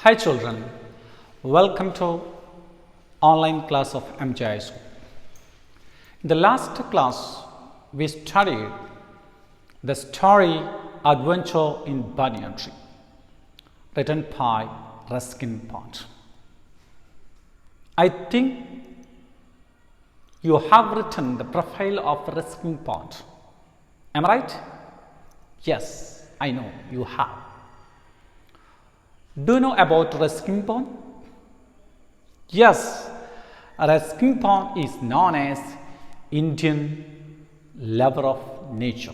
Hi children, welcome to online class of MJI School. In the last class, we studied the story Adventure in Banyan Tree, written by Ruskin Pond. I think you have written the profile of Ruskin Pond. Am I right? Yes, I know you have. Do you know about Ruskin Pond? Yes, Ruskin Pond is known as Indian lover of nature.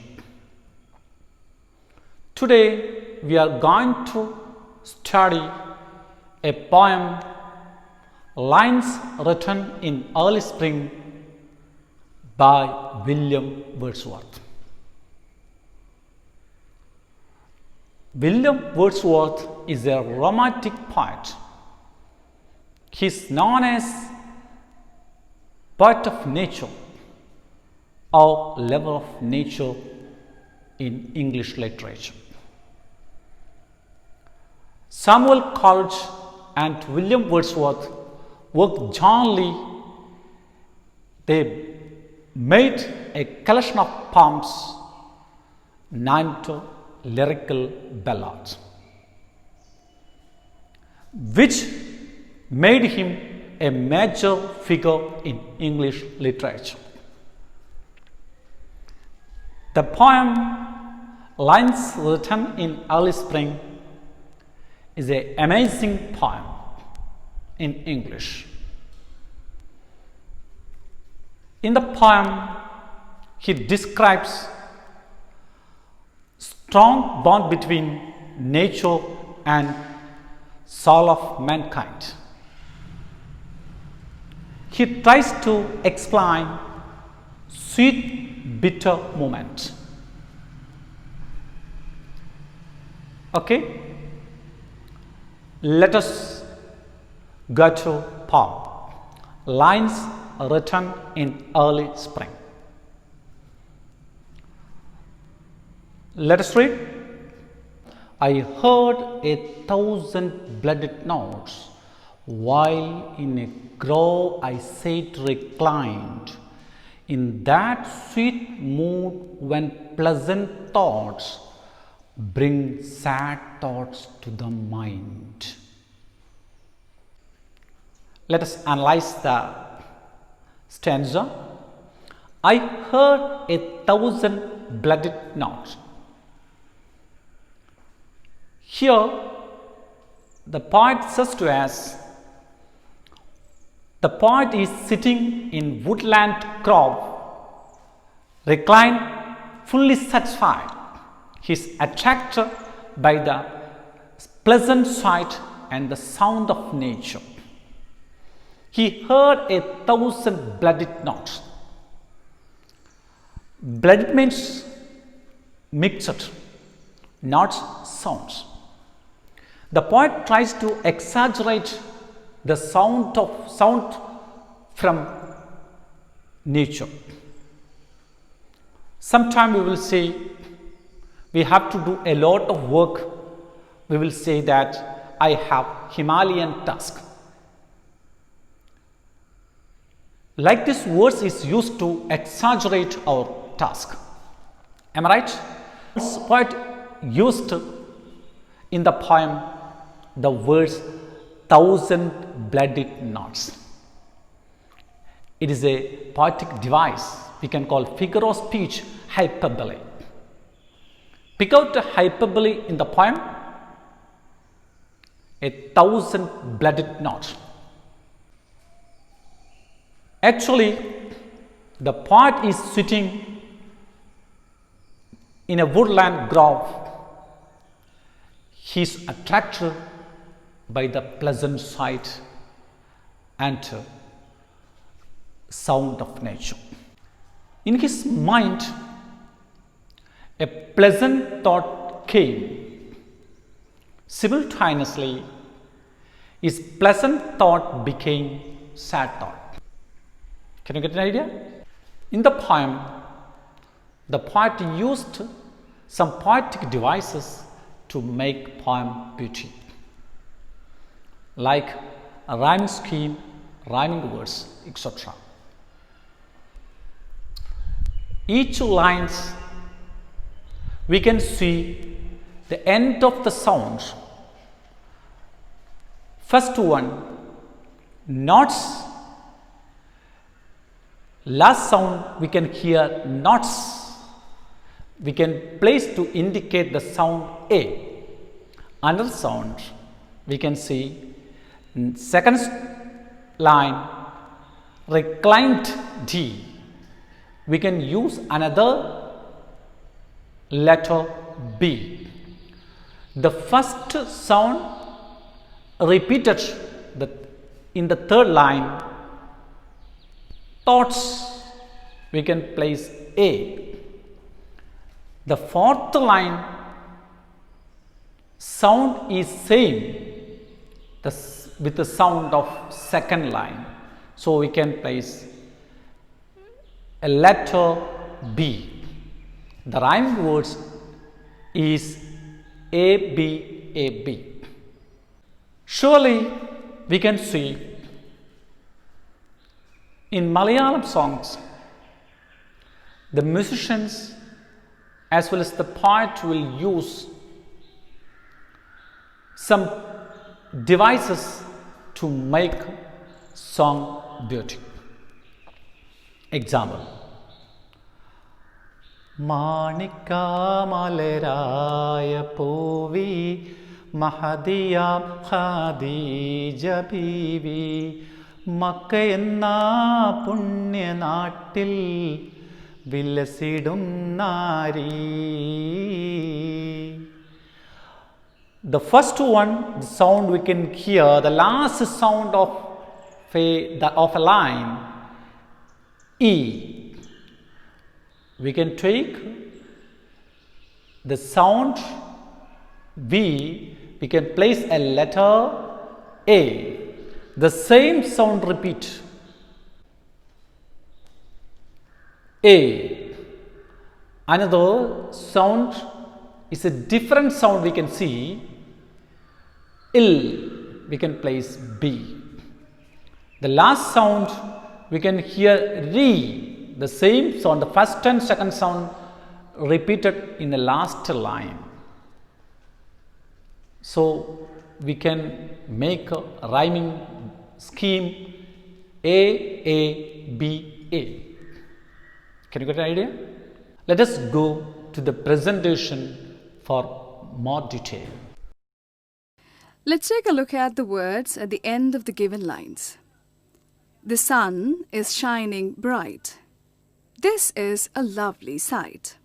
Today we are going to study a poem, Lines Written in Early Spring by William Wordsworth. William Wordsworth is a romantic poet. He is known as poet of nature or lover of nature in English literature. Samuel Coleridge and William Wordsworth worked jointly. They made a collection of poems named Lyrical Ballads, which made him a major figure in English literature. The poem Lines Written in Early Spring is an amazing poem in English. In the poem, he describes strong bond between nature and soul of mankind. He tries to explain sweet bitter moment. Okay, let us go to poem Lines Written in Early Spring. Let us read. I heard 1,000 blooded notes, while in a grove I sat reclined, in that sweet mood when pleasant thoughts bring sad thoughts to the mind. Let us analyze the stanza. I heard 1,000 blooded notes. Here, the poet says to us, the poet is sitting in woodland grove, reclined, fully satisfied. He is attracted by the pleasant sight and the sound of nature. He heard 1,000 blooded notes. Blood means mixed, not sounds. The poet tries to exaggerate the sound from nature. Sometime we will say we have to do a lot of work. We will say that I have Himalayan task. Like this words is used to exaggerate our task. Am I right? This poet used in the poem the words 1,000 blooded knots. It is a poetic device we can call figure of speech hyperbole. Pick out the hyperbole in the poem, 1,000 blooded knots. Actually, the poet is sitting in a woodland grove. He is attracted by the pleasant sight and sound of nature. In his mind, a pleasant thought came. Simultaneously, his pleasant thought became sad thought. Can you get an idea? In the poem, the poet used some poetic devices to make poem beauty. like a rhyme scheme, rhyming words, etc. Each lines we can see the end of the sound. First one, nots. Last sound we can hear nots. We can place to indicate the sound A. Another sound we can see second line reclined D. We can use another letter B. The first sound repeated in the third line, thoughts, we can place A. The fourth line sound is same with the sound of second line, so we can place a letter B. The rhyme words is A, B, A, B. Surely we can see in Malayalam songs the musicians as well as the poet will use some devices to make song beauty. Example: മാണിക്കാമലരായ പൂവി മഹദിയാം Khadija Beevi മക്കയെന്ന പുണ്യനാട്ടിൽ വിലസിടും Nari. The first one, the sound we can hear, the last sound of a line, E. We can take the sound V, we can place a letter A. The same sound repeat. A. Another sound is a different sound we can see. Ill, we can place B. The last sound we can hear Re. The same sound, the first and second sound repeated in the last line. So we can make a rhyming scheme A, B, A. Can you get an idea? Let us go to the presentation for more detail. Let's take a look at the words at the end of the given lines. The sun is shining bright. This is a lovely sight.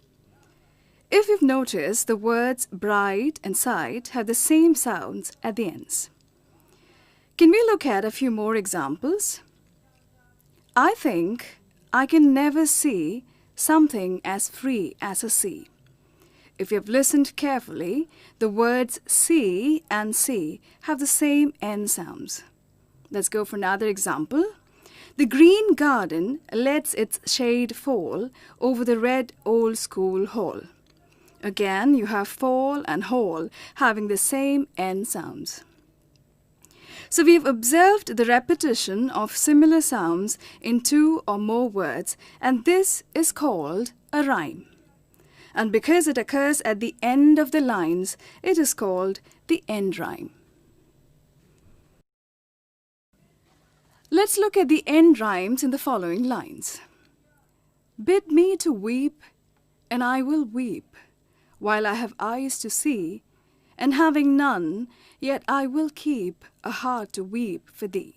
If you've noticed, the words bright and sight have the same sounds at the ends. Can we look at a few more examples? I think I can never see something as free as a sea. If you have listened carefully, the words see and see have the same end sounds. Let's go for another example. The green garden lets its shade fall over the red old school hall. Again, you have fall and hall having the same end sounds. So we have observed the repetition of similar sounds in two or more words, and this is called a rhyme. And because it occurs at the end of the lines, it is called the end rhyme. Let's look at the end rhymes in the following lines. Bid me to weep, and I will weep, while I have eyes to see, and having none, yet I will keep a heart to weep for thee.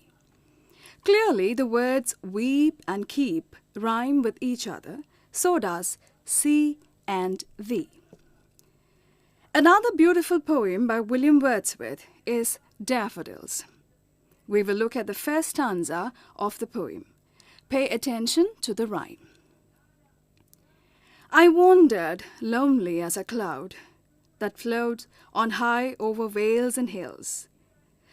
Clearly, the words weep and keep rhyme with each other, so does see and thee. Another beautiful poem by William Wordsworth is Daffodils. We will look at the first stanza of the poem. Pay attention to the rhyme. I wandered lonely as a cloud that floats on high over vales and hills,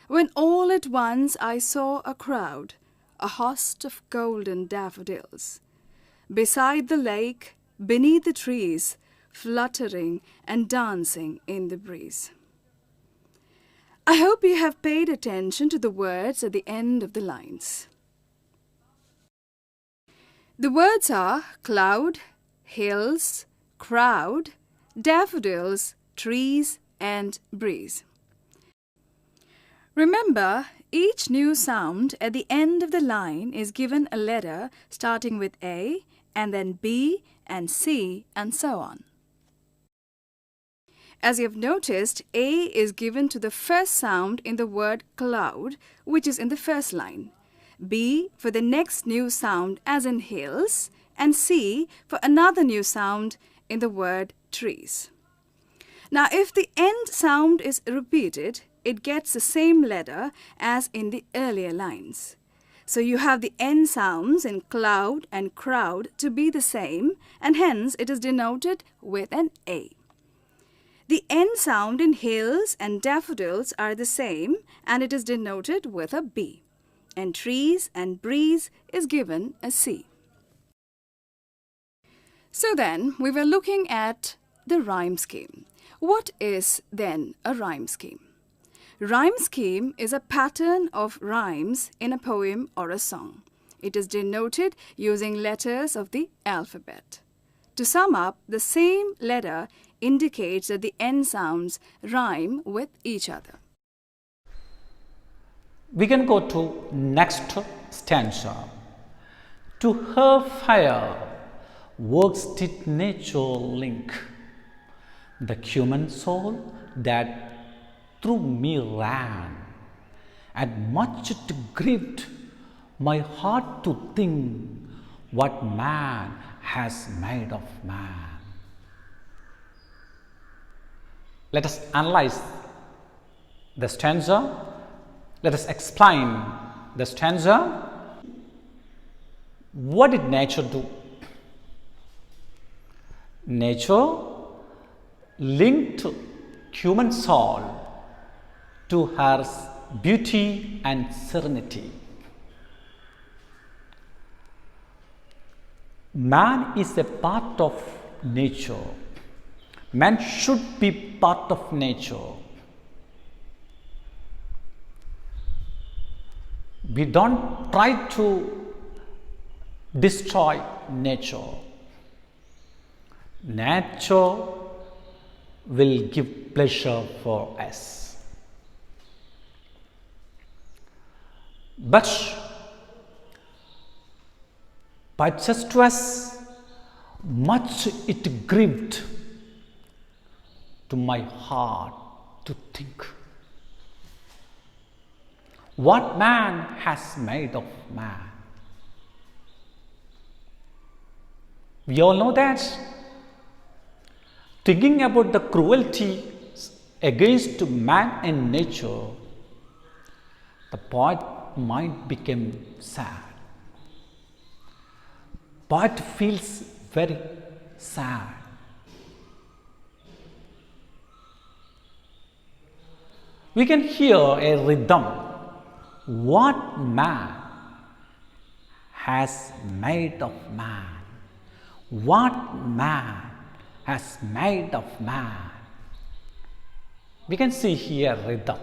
when all at once I saw a crowd, a host of golden daffodils, beside the lake, beneath the trees, fluttering and dancing in the breeze. I hope you have paid attention to the words at the end of the lines. The words are cloud, hills, crowd, daffodils, trees, and breeze. Remember, each new sound at the end of the line is given a letter starting with A and then B and C and so on. As you have noticed, A is given to the first sound in the word cloud, which is in the first line, B for the next new sound as in hills, and C for another new sound in the word trees. Now, if the end sound is repeated, it gets the same letter as in the earlier lines. So you have the end sounds in cloud and crowd to be the same, and hence it is denoted with an A. The end sound in hills and daffodils are the same, and it is denoted with a B. And trees and breeze is given a C. So then, we were looking at the rhyme scheme. What is then a rhyme scheme? Rhyme scheme is a pattern of rhymes in a poem or a song. It is denoted using letters of the alphabet. To sum up, the same letter indicates that the end sounds rhyme with each other. We can go to next stanza. To her fire works did nature link, the human soul that through me ran, and much it grieved my heart to think what man has made of man. Let us analyze the stanza. Let us explain the stanza. What did nature do? Nature linked human soul to her beauty and serenity. Man is a part of nature. Man should be part of nature. We don't try to destroy nature. Nature will give pleasure for us. But just as much it grieved to my heart to think what man has made of man. We all know that thinking about the cruelty against man and nature, the poet mind became sad. Poet feels very sad. We can hear a rhythm. What man has made of man? What man has made of man? We can see here rhythm.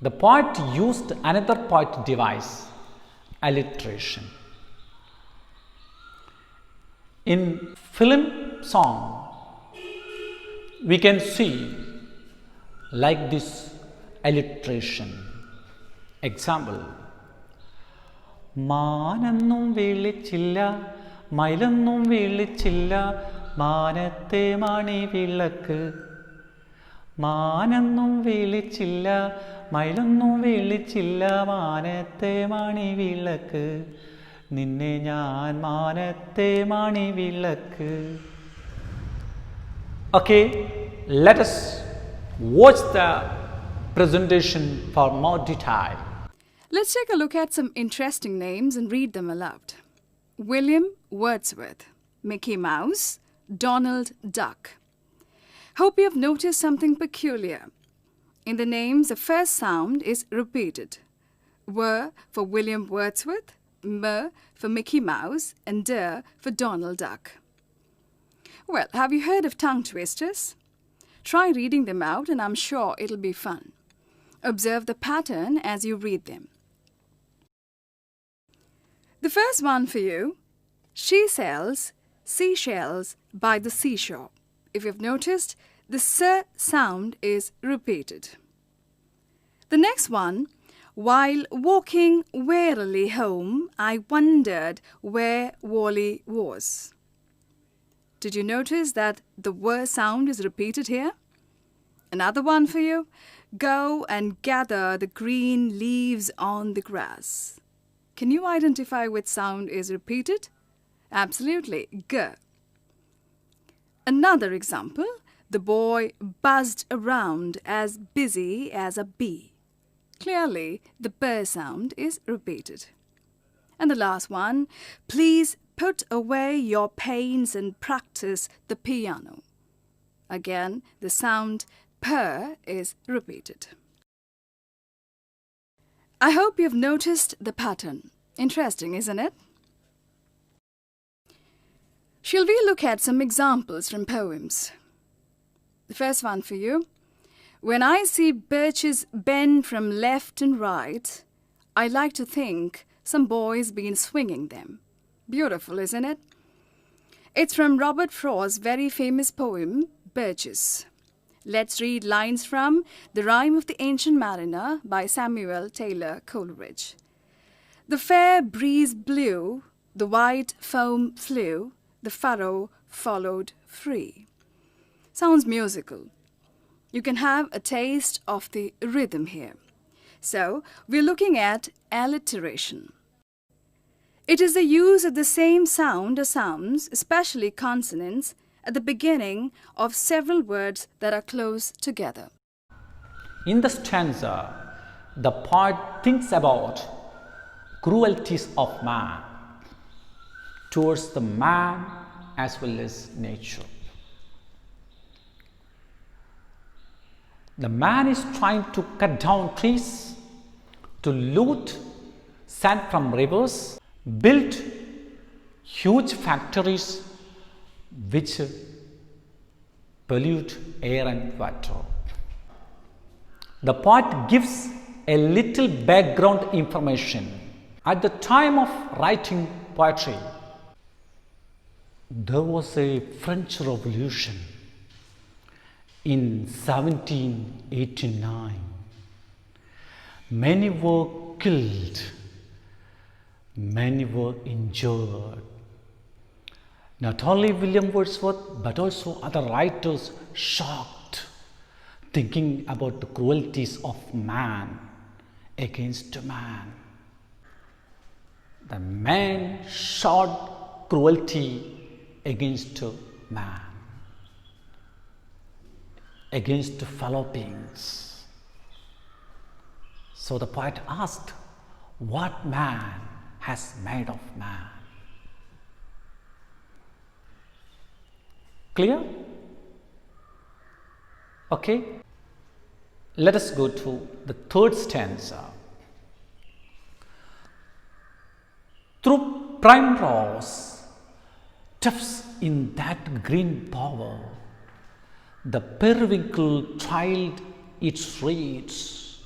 The poet used another poet device, alliteration. In film song, we can see like this alliteration. Example, മാനൊന്നും വിളിച്ചില്ല മയിലൊന്നും വിളിച്ചില്ല മാനത്തെ മണിവിളക്ക് മാനൊന്നും വിളിച്ചില്ല മയിലൊന്നും വിളിച്ചില്ല മാനത്തെ മണിവിളക്ക് നിന്നെ ഞാൻ മാനത്തെ മണിവിളക്ക്. Okay, let us watch the presentation for more detail. Let's take a look at some interesting names and read them aloud. William Wordsworth, Mickey Mouse, Donald Duck. Hope you have noticed something peculiar. In the names, the first sound is repeated. W for William Wordsworth, M for Mickey Mouse, and D for Donald Duck. Well, have you heard of tongue twisters? Try reading them out and I'm sure it'll be fun. Observe the pattern as you read them. The first one for you, she sells seashells by the seashore. If you've noticed, the S sound is repeated. The next one, while walking wearily home, I wondered where Wally was. Did you notice that the W sound is repeated here? Another one for you, go and gather the green leaves on the grass. Can you identify which sound is repeated? Absolutely, G. Another example, the boy buzzed around as busy as a bee. Clearly, the B sound is repeated. And the last one, please put away your pains and practice the piano. Again, the sound P is repeated. I hope you've noticed the pattern. Interesting, isn't it? Shall we look at some examples from poems? The first one for you. When I see birches bend from left and right, I like to think some boy's been swinging them. Beautiful, isn't it? It's from Robert Frost's very famous poem, Birches. Let's read lines from The Rime of the Ancient Mariner by Samuel Taylor Coleridge. The fair breeze blew, the white foam flew, the furrow followed free. Sounds musical. You can have a taste of the rhythm here. So, we're looking at alliteration. It is the use of the same sound or sounds, especially consonants, at the beginning of several words that are close together. In the stanza, the poet thinks about cruelties of man towards the man as well as nature. The man is trying to cut down trees, to loot sand from rivers, build huge factories which pollute air and water. The poet gives a little background information. At the time of writing poetry, there was a French Revolution in 1789. Many were killed, many were injured. Not only William Wordsworth, but also other writers shocked, thinking about the cruelties of man against man. The man showed cruelty against man, against fellow beings. So the poet asked, what man has made of man? Clear? Okay. Let us go to the third stanza. Through primrose tufts in that green bower, the periwinkle trailed its reeds,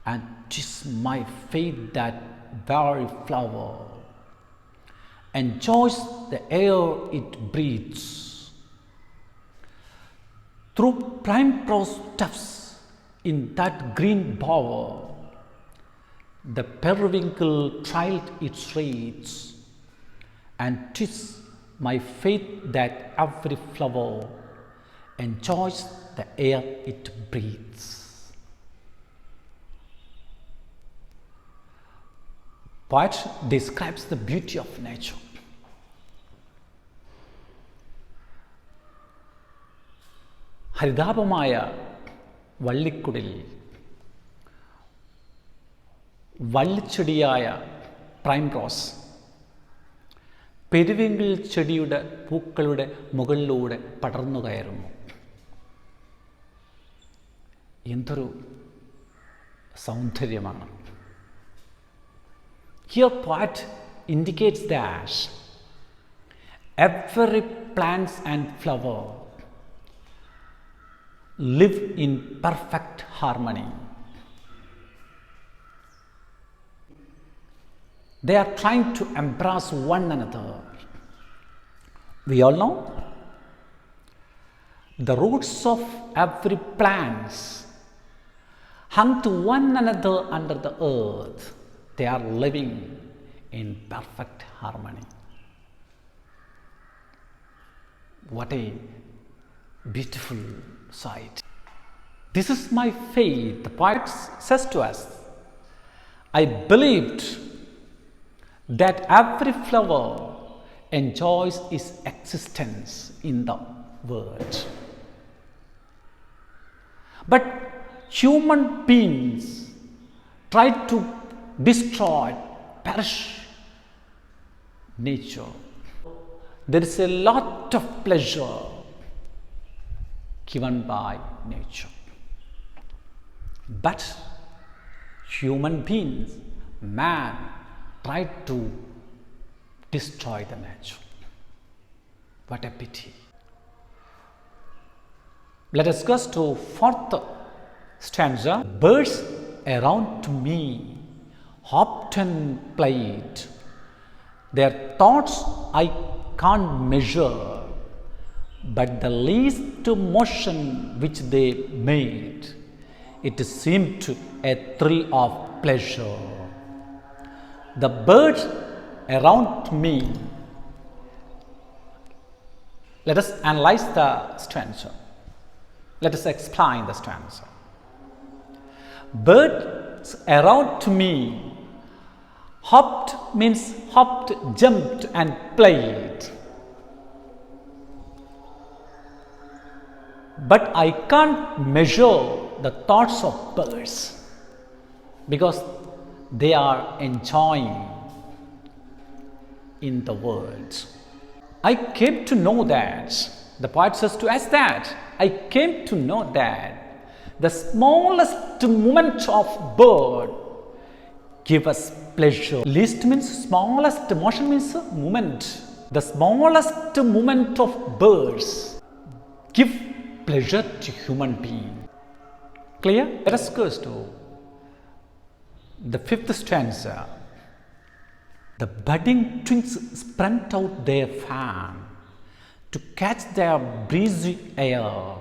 and 'tis my fate that very flower enjoys the air it breathes. Through primrose tufts in that green bower, the periwinkle trailed its reeds, and 'tis my fate that every flower enjoys the air it breathes. Poet describes the beauty of nature. ഹരിതാപമായ വള്ളിക്കുടിൽ വള്ളിച്ചെടിയായ പ്രൈംറോസ് പെരുവിങ്കിൾ ചെടിയുടെ പൂക്കളുടെ മുകളിലൂടെ പടർന്നു കയറുന്നു. എന്തൊരു സൗന്ദര്യമാണ്. Here poet indicates that every plant and flower live in perfect harmony. They are trying to embrace one another. We all know the roots of every plant hung to one another under the earth. They are living in perfect harmony. What a beautiful sight. This is my faith. The poet says to us, I believed that every flower enjoys its existence in the world. But human beings try to destroy, perish nature. There is a lot of pleasure given by nature. But human beings, man, tried to destroy the nature. What a pity. Let us go to fourth stanza. Birds around me hopped and played. Their thoughts I can't measure, but the least motion which they made, it seemed a thrill of pleasure. The birds around me. Let us analyze the stanza. Let us explain the stanza. Birds around me. Hopped means hopped, jumped and played. But I can't measure the thoughts of birds because they are enjoying in the world. I came to know that, the poet says to us that, I came to know that the smallest movement of bird give us pleasure. Least means smallest, motion means movement. The smallest movement of birds give pleasure to human being. Clear? Let us go to the fifth stanza. The budding twigs spread out their fan to catch their breezy air,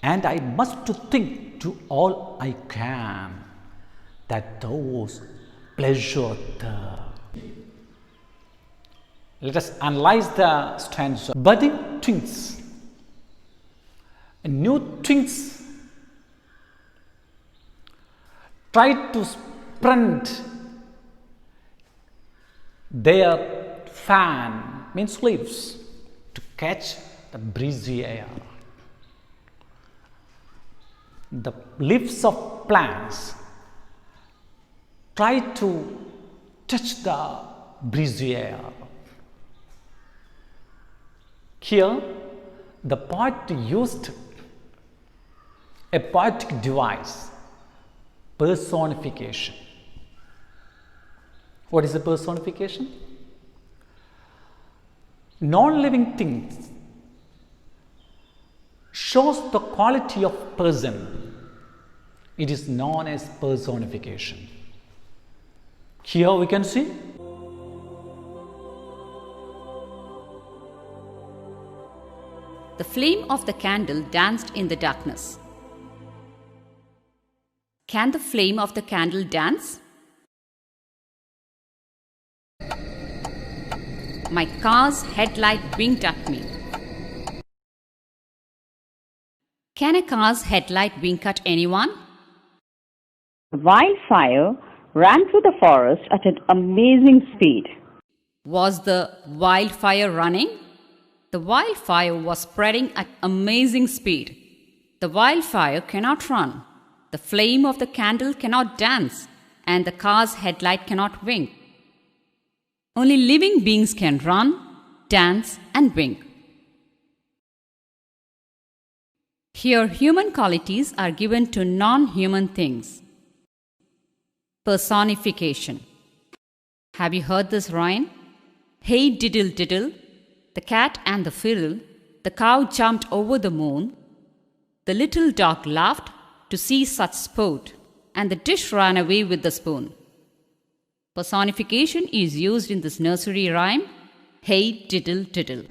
and I must think to all I can that those pleasure there. Let us analyze the stanza. Budding twigs, new twigs try to spread their fan, means leaves, to catch the breezy air. The leaves of plants try to touch the breezy air. Here, the poet used a poetic device, personification. What is a personification? Non-living things shows the quality of person. It is known as personification. Here we can see the flame of the candle danced in the darkness. Can the flame of the candle dance? My car's headlight winked at me. Can a car's headlight wink at anyone? A wildfire ran through the forest at an amazing speed. Was the wildfire running? The wildfire was spreading at amazing speed. The wildfire cannot run. The flame of the candle cannot dance, and the car's headlight cannot wink. Only living beings can run, dance, and wink. Here, human qualities are given to non-human things. Personification. Have you heard this rhyme? Hey diddle diddle, the cat and the fiddle, the cow jumped over the moon. The little dog laughed to see such sport, and the dish ran away with the spoon. Personification is used in this nursery rhyme, Hey diddle diddle.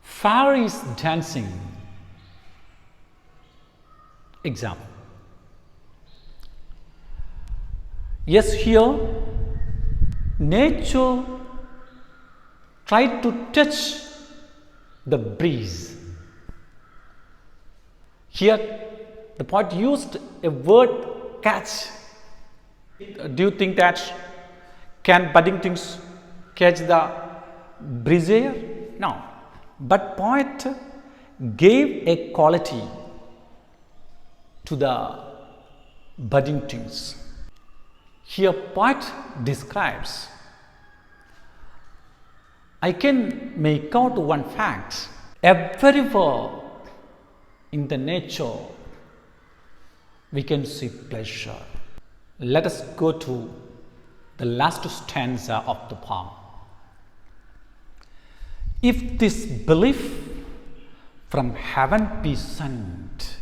Fairies dancing. Example. Yes, here nature tried to touch the breeze. Here the poet used a word catch. Do you think that can budding things catch the breeze air? No. But poet gave a quality to the budding things. Here poet describes, I can make out one fact. Everywhere in the nature we can see pleasure. Let us go to the last stanza of the poem. If this belief from heaven be sent,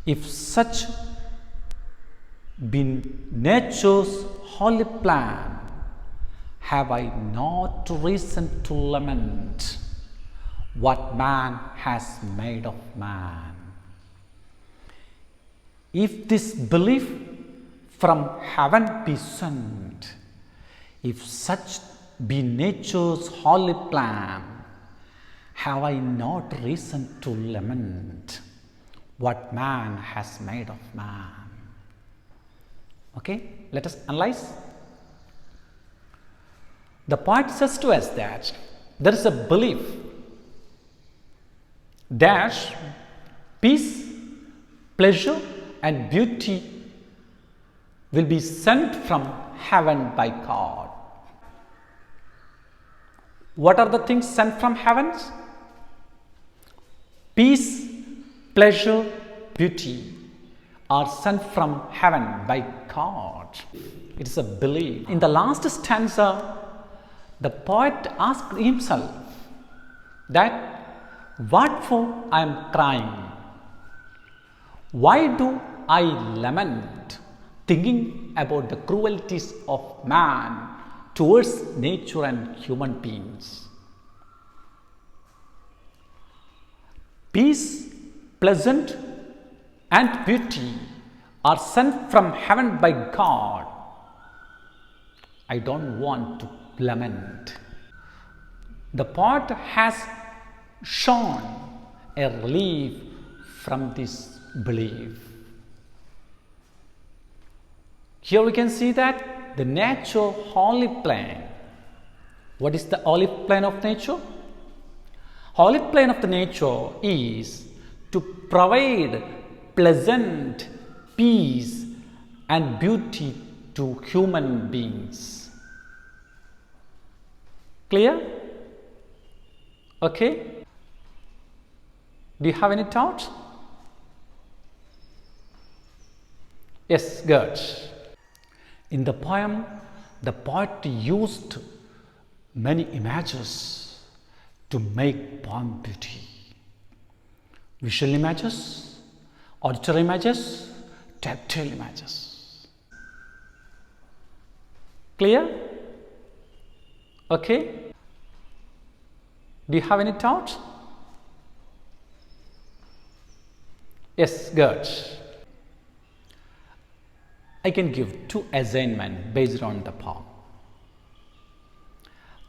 if such be nature's holy plan, have I not reason to lament what man has made of man? If this belief from heaven be sent, if such be nature's holy plan, have I not reason to lament what man has made of man? Okay, let us analyze. The poet says to us that there is a belief that peace, pleasure and beauty will be sent from heaven by God. What are the things sent from heaven? Peace, pleasure, beauty are sent from heaven by God. It is a belief. In the last stanza, the poet asked himself that what for I am crying? Why do I lament, thinking about the cruelties of man towards nature and human beings? Peace, pleasant and beauty are sent from heaven by God. I don't want to lament. The poet has shown a relief from this belief. Here we can see that the nature holy plan. What is the holy plan of nature? Holy plan of the nature is to provide pleasant peace and beauty to human beings. Clear? Okay. Do you have any thoughts? Yes, good. In the poem, the poet used many images to make poem beauty. Visual images, auditory images, tactile images. Clear? Okay. Do you have any thoughts? Yes, good. I can give two assignments based on the poem.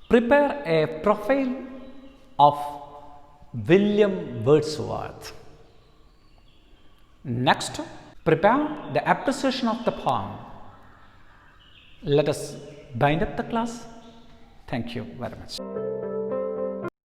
Prepare a profile of William Wordsworth. Next, prepare the appreciation of the poem. Let us bind up the class. Thank you very much.